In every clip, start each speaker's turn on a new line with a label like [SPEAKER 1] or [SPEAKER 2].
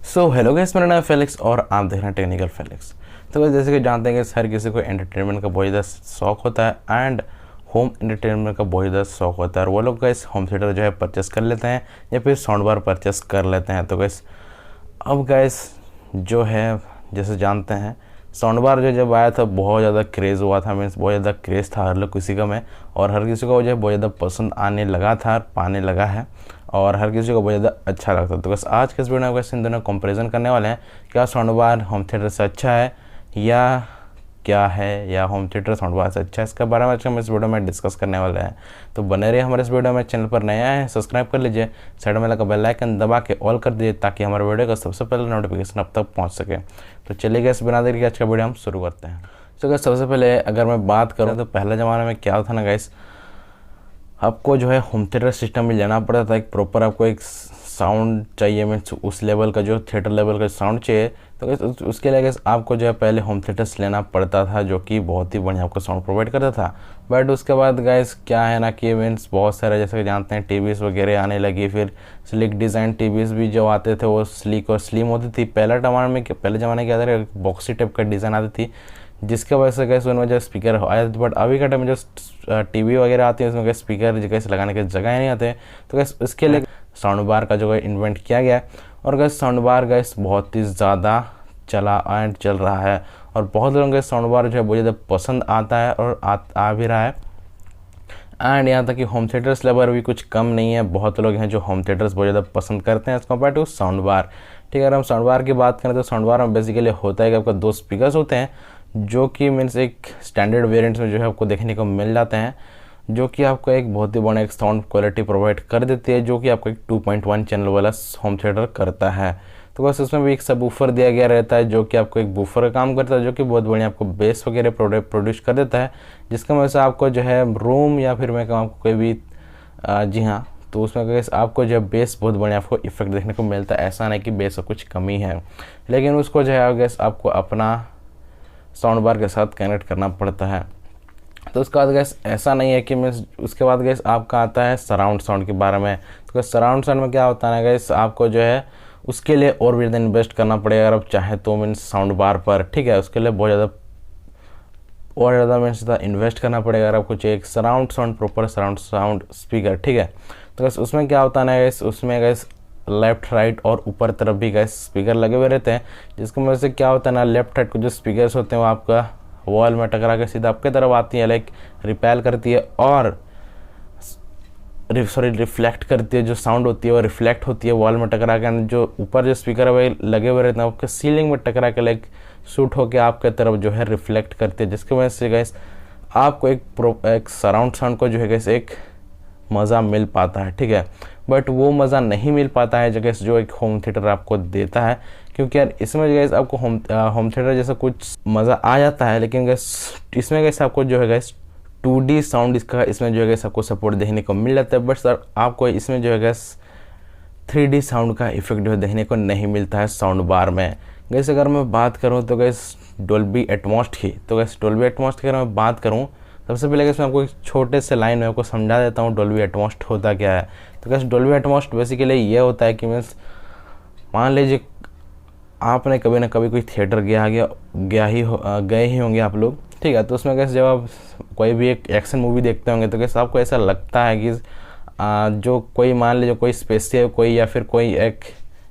[SPEAKER 1] Hello guys, मेरा नाम है फेलिक्स और आप देख रहे हैं टेक्निकल फेलिक्स। तो गाइस जैसे कि जानते हैं कि हर किसी को एंटरटेनमेंट का बहुत ज़्यादा शौक होता है एंड होम एंटरटेनमेंट का बहुत ज़्यादा शौक होता है और वो लोग गाइस होम थिएटर जो है परचेस कर लेते हैं या फिर साउंड बार परचेस कर लेते हैं। तो गाइस अब गाइस जो है जैसे जानते हैं साउंड बार जो जब आया था बहुत ज़्यादा क्रेज़ हुआ था, मीन्स बहुत ज़्यादा क्रेज़ था हर लोग किसी का में, और हर किसी को जो है बहुत ज़्यादा पसंद आने लगा था, पाने लगा है और हर किसी को बहुत ज़्यादा अच्छा लगता है। तो बस आज के इस वीडियो में बस इन दोनों कंपैरिजन करने वाले हैं, क्या साउंड बार होम थिएटर से अच्छा है या क्या है, या होम थिएटर साउंड बार से अच्छा है, इसके बारे में आज हम इस वीडियो में डिस्कस करने वाले हैं। तो बने रहिए हमारे इस वीडियो में। चैनल पर नया है सब्सक्राइब कर लीजिए, साइड में लगा बेल आइकन दबा के ऑल कर दीजिए ताकि हमारे वीडियो का सबसे पहले नोटिफिकेशन अब तक पहुंच सके। तो चलिए इस बिना देर के आज का वीडियो हम शुरू करते हैं। तो गाइस सबसे पहले अगर मैं बात करूँ तो पहले ज़माने में क्या था ना गाइस, आपको जो है होम थिएटर सिस्टम में लेना पड़ता था, एक प्रॉपर आपको एक साउंड चाहिए, मीन्स उस लेवल का जो थिएटर लेवल का साउंड चाहिए। तो उसके लिए आपको जो है पहले होम थिएटर्स लेना पड़ता था जो कि बहुत ही बढ़िया आपको साउंड प्रोवाइड करता था। बट उसके बाद गाइस क्या है ना कि मीन्स बहुत सारे जैसे कि जानते हैं टीवीज़ वगैरह आने लगी, फिर स्लिक डिज़ाइन टीवीज़ भी जो आते थे वो स्लिक और स्लिम होती थी। पहले ज़माने के अंदर बॉक्सी टाइप का डिज़ाइन आती थी जिसके वजह से गैस उनमें जो स्पीकर आया था। बट अभी के टाइम में जो टीवी वगैरह आती है उसमें गैस स्पीकर गैस लगाने की जगह ही नहीं आते, तो गैस इसके लिए साउंड बार का जो है इन्वेंट किया गया और गैस साउंड बार गैस बहुत ही ज़्यादा चला एंड चल रहा है और बहुत लोगों के साउंड बार जो है बहुत ज़्यादा पसंद आता है और आ भी रहा है। एंड यहाँ तक कि होम थिएटर्स लेवल भी कुछ कम नहीं है, बहुत लोग हैं जो होम थिएटर्स बहुत ज़्यादा पसंद करते हैं as compare to sound bar. ठीक है, अगर हम साउंड बार की बात करें तो साउंड बार में बेसिकली होता है कि आपका दो स्पीकर्स होते हैं जो कि मीन्स एक स्टैंडर्ड वेरिएंट्स में जो है आपको देखने को मिल जाते हैं, जो कि आपको एक बहुत ही बड़ा एक साउंड क्वालिटी प्रोवाइड कर देती है, जो कि आपको एक 2.1 चैनल वाला होम थिएटर करता है। तो बस उसमें भी एक सब वूफर दिया गया रहता है जो कि आपको एक बूफर का काम करता है, जो कि बहुत बढ़िया आपको बेस वगैरह प्रोड्यूस कर देता है, जिसका वजह से आपको जो है रूम या फिर मैं कहूँ आपको कोई भी जी हाँ, तो उसमें गैस आपको जो बेस बहुत बढ़िया आपको इफेक्ट देखने को मिलता है। ऐसा नहीं कि बेस का कुछ कमी है, लेकिन उसको जो है गैस आपको अपना साउंड बार के साथ कनेक्ट करना पड़ता है। तो उसके बाद गैस ऐसा नहीं है कि मीन्स उसके बाद गैस आपका आता है सराउंड साउंड के बारे में। तो गैस सराउंड साउंड में क्या होता है ना गैस, आपको जो है उसके लिए और भी ज़्यादा इन्वेस्ट करना पड़ेगा अगर आप चाहें तो मीन्स साउंड बार पर। ठीक है, उसके लिए बहुत ज़्यादा मीन्स इन्वेस्ट करना पड़ेगा अगर आपको चाहिए एक surround sound, proper surround sound speaker. ठीक है, तो गैस उसमें क्या होता है ना गैस, उसमें गैस लेफ्ट राइट और ऊपर तरफ भी गैस स्पीकर लगे हुए रहते हैं, जिसकी वजह से क्या होता है ना लेफ्ट राइट को जो स्पीकर्स होते हैं वो आपका वॉल में टकरा के सीधा आपके तरफ आती है, लाइक रिपेल करती है और रिफ्लेक्ट करती है, जो साउंड होती है वो रिफ्लेक्ट होती है वॉल में टकरा के, जो ऊपर जो स्पीकर है लगे हुए रहते हैं आपके सीलिंग में टकरा के लाइक शूट होकर आपके तरफ जो है रिफ्लेक्ट करती है, जिसकी वजह से गैस आपको एक सराउंड साउंड को जो है गैस एक मज़ा मिल पाता है। ठीक है, बट वो मज़ा नहीं मिल पाता है जगह जो एक होम थिएटर आपको देता है, क्योंकि यार इसमें गैस आपको होम थिएटर जैसा कुछ मज़ा आ जाता है, लेकिन गैस इसमें गैस आपको जो है गैस 2D साउंड इसका इसमें जो है गैस आपको सपोर्ट देखने को मिल जाता है। बट सर आपको इसमें जो है गैस 3D साउंड का इफेक्ट जो है देखने को नहीं मिलता है साउंड बार में। गैस अगर मैं बात करूँ तो गैस डोल्बी एटमॉस की, तो गैस डोल्बी एटमॉस की अगर मैं बात करूँ सबसे पहले गैस मैं आपको एक छोटे से लाइन में आपको समझा देता हूँ डोल्बी एटमॉस होता क्या है। तो गैस डोल्बी एटमॉस बेसिकली ये होता है कि मीन्स मान लीजिए आपने कभी ना कभी कोई थिएटर गए ही होंगे आप लोग। ठीक है, तो उसमें गैस जब आप कोई भी एक एक्शन मूवी देखते होंगे तो गैस आपको ऐसा लगता है कि जो कोई मान लीजिए कोई स्पेसशिप कोई या फिर कोई एक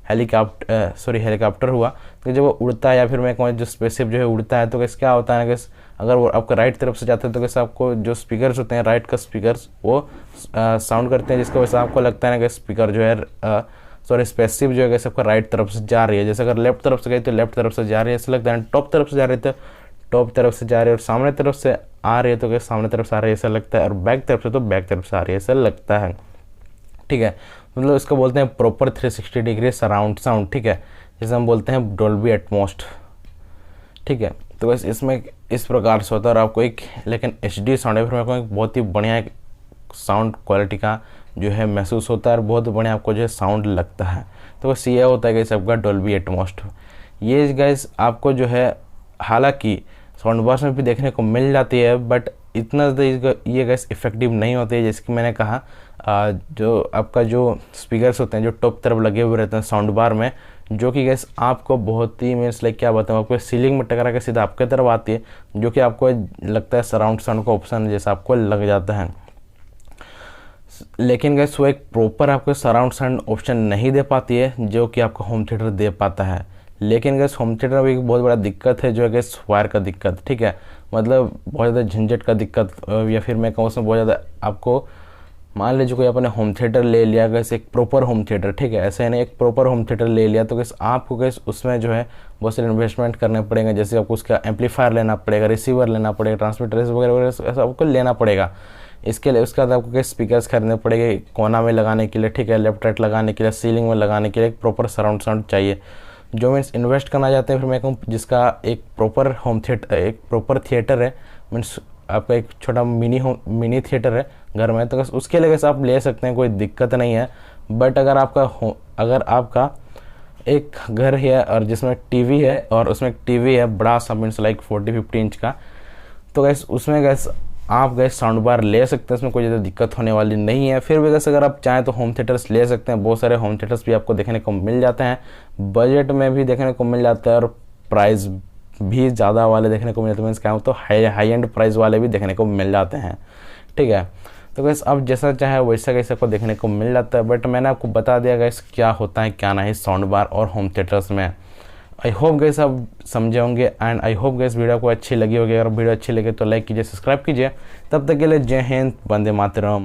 [SPEAKER 1] हेलीकॉप्टर हुआ, तो जब वो उड़ता है या फिर मैं कहूँ जो स्पेसशिप जो है उड़ता है, तो कैसे क्या होता है ना गैस अगर वो आपका राइट तरफ से जाता है तो कैसे आपको जो स्पीकर्स होते हैं राइट का स्पीकर्स वो साउंड करते हैं, जिसकी वजह से आपको लगता है ना कि स्पीकर जो है स्पेसशिप जो है कैसे आपका राइट तरफ से जा रही है। जैसे अगर लेफ्ट तरफ से गई तो लेफ्ट तरफ से जा रही है ऐसा लगता है, टॉप तरफ से जा रही है तो टॉप तरफ से जा रही है, और सामने तरफ से आ रही है तो कैसे सामने तरफ से आ रही है ऐसा लगता है, और बैक तरफ से तो बैक तरफ से आ रही है ऐसा लगता है। ठीक है, मतलब इसको बोलते हैं प्रॉपर 360 डिग्री सराउंड साउंड। ठीक है, जैसे हम बोलते हैं डोल्बी एटमॉस। ठीक है, तो बस इसमें इस प्रकार से होता है और आपको एक लेकिन HD साउंड है फिर मेरे को एक बहुत ही बढ़िया एक साउंड क्वालिटी का जो है महसूस होता है और बहुत बढ़िया आपको जो है साउंड लगता है। तो बस ये होता है कि सबका डोल्बी एटमॉस। ये गैस आपको जो है हालांकि साउंड बार में भी देखने को मिल जाती है, बट इतना ज़्यादा ये गैस इफेक्टिव नहीं होती है। जैसे कि मैंने कहा जो आपका जो स्पीकर्स होते हैं जो टॉप तरफ लगे हुए रहते हैं साउंड बार में, जो कि गैस आपको बहुत ही मीन्स लाइक क्या बताऊँ, आपको सीलिंग में टकरा के सीधा आपके तरफ आती है, जो कि आपको लगता है सराउंड साउंड का ऑप्शन जैसा आपको लग जाता है। लेकिन गैस वो एक प्रॉपर आपको सराउंड साउंड ऑप्शन नहीं दे पाती है जो कि आपको होम थिएटर दे पाता है। लेकिन गैस होम थिएटर में एक बहुत बड़ा दिक्कत है जो है गैस वायर का दिक्कत, ठीक है, मतलब बहुत ज़्यादा झंझट का दिक्कत, या फिर मैं कहूँ उसमें बहुत ज़्यादा आपको, मान लीजिए कोई आपने होम थिएटर ले लिया गैस, एक प्रॉपर होम थिएटर, ठीक है, ऐसे नहीं, एक प्रॉपर होम थिएटर ले लिया तो गैस आपको गैस उसमें जो है बहुत सारे इन्वेस्टमेंट करने पड़ेंगे, जैसे आपको उसका एम्पलीफायर लेना पड़ेगा, रिसीवर लेना पड़ेगा, ट्रांसमीटर वगैरह वगैरह ऐसा आपको लेना पड़ेगा। इसके लिए उसके बाद आपको क्या स्पीकर्स खरीदने पड़ेंगे कोना में लगाने के लिए, ठीक है, लेफ्ट राइट लगाने के लिए, सीलिंग में लगाने के लिए एक प्रॉपर सराउंड साउंड चाहिए। जो मीन्स इन्वेस्ट करना चाहते हैं, फिर मैं कहूँ जिसका एक प्रॉपर होम थिएटर, एक प्रॉपर थिएटर है, मीन्स आपका एक छोटा मिनी थिएटर है घर में, तो बस उसके लिए आप ले सकते हैं, कोई दिक्कत नहीं है। बट अगर आपका एक घर है और जिसमें टीवी है, और उसमें टीवी है बड़ा सा, मीन्स लाइक 40-50 इंच का, तो गैस उसमें गैस आप गैस साउंड बार ले सकते हैं, उसमें कोई ज़्यादा दिक्कत होने वाली नहीं है। फिर भी गैस अगर आप चाहें तो होम थिएटर्स ले सकते हैं, बहुत सारे होम थिएटर्स भी आपको देखने को मिल जाते हैं, बजट में भी देखने को मिल जाता है और प्राइस भी ज़्यादा वाले देखने को मिल जाते हैं, मीन्स क्या हो तो हाई एंड प्राइस वाले भी देखने को मिल जाते हैं, ठीक है। तो गैस अब जैसा चाहे वैसा कैसे आपको देखने को मिल जाता है, बट मैंने आपको बता दिया गैस क्या होता है क्या नहीं साउंड बार और होम थिएटर्स में। आई होप गैस आप समझे होंगे, and I hope gas video को अच्छी लगी होगी। अगर वीडियो अच्छी लगे तो लाइक कीजिए, सब्सक्राइब कीजिए। तब तक के लिए जय हिंद, वंदे मातरम।